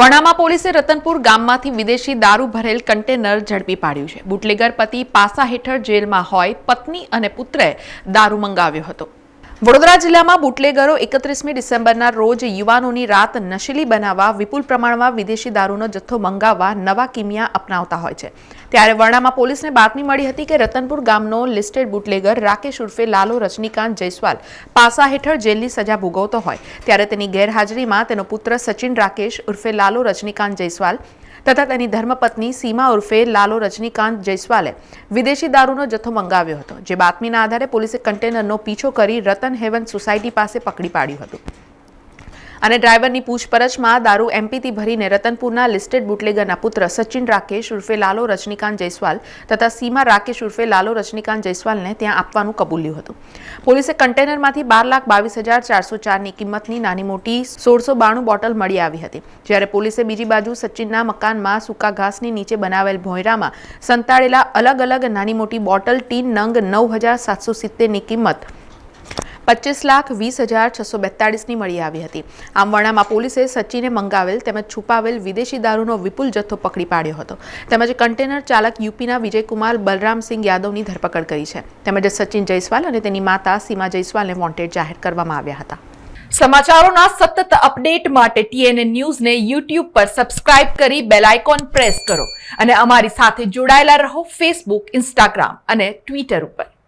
વણામાં પોલીસે રતનપુર ગામમાંથી વિદેશી દારૂ ભરેલ કન્ટેનર ઝડપી પાડ્યું છે। બુટલેગર પતિ પાસા હેઠળ જેલમાં હોય પત્ની અને પુત્રએ દારૂ મંગાવ્યો હતો। વડોદરા જિલ્લામાં બુટલેગરો 31મી ડિસેમ્બરના રોજ યુવાનોની રાત નશીલી બનાવવા વિપુલ પ્રમાણમાં વિદેશી દારૂનો જથ્થો મંગાવવા નવા કિમિયા અપનાવતા હોય છે। ત્યારે વરણામાં પોલીસને બાતમી મળી હતી કે રતનપુર ગામનો લિસ્ટેડ બુટલેગર રાકેશ ઉર્ફે લાલો રજનીકાંત જયસ્વાલ પાસા હેઠળ જેલની સજા ભોગવતો હોય ત્યારે તેની ગેરહાજરીમાં તેનો પુત્ર સચિન રાકેશ ઉર્ફે લાલો રજનીકાંત જયસ્વાલ તથા તેની ધર્મપત્ની સીમા ઉર્ફે લાલો રજનીકાંત જયસ્વાલે વિદેશી દારૂનો જથ્થો મંગાવ્યો હતો। જે બાતમીના આધારે પોલીસે કન્ટેનરનો પીછો કરી રતન હેવન સોસાયટી પાસે પકડી પાડ્યું હતું અને ડ્રાઈવરની પૂછપરછમાં દારૂ એમપીથી ભરીને રતનપુરના લિસ્ટેડ બુટલેગરના પુત્ર સચિન રાકેશ ઉર્ફે લાલો રજનીકાંત જયસ્વાલ તથા સીમા રાકેશ ઉર્ફે લાલો રજનીકાંત જયસ્વાલને ત્યાં આપવાનું કબૂલ્યું હતું। પોલીસે કન્ટેનરમાંથી 12,22,404ની કિંમતની નાની મોટી 1692 બોટલ મળી આવી હતી। જ્યારે પોલીસે બીજી બાજુ સચિનના મકાનમાં સૂકા ઘાસની નીચે બનાવેલ ભોંયરામાં સંતાડેલા અલગ અલગ નાની મોટી બોટલ ટીન નંગ 9,770ની કિંમત 25,20,642ની મળી આવી હતી। આમ વરણામાં પોલીસે સચિને મંગાવેલ તેમજ છુપાવેલ વિદેશી દારૂનો વિપુલ જથ્થો પકડી પાડ્યો હતો તેમજ કન્ટેનર ચાલક યુપીના વિજયકુમાર બલરામસિંહ યાદવની ધરપકડ કરી છે તેમજ સચિન જયસ્વાલ અને તેની માતા સીમા જયસ્વાલને વોન્ટેડ જાહેર કરવામાં આવ્યા હતા। સમાચારોના સતત અપડેટ માટે TNN ન્યૂઝને YouTube પર સબસ્ક્રાઇબ કરી બેલ આઇકોન પ્રેસ કરો અને અમારી સાથે જોડાયેલા રહો Facebook, Instagram અને Twitter ઉપર।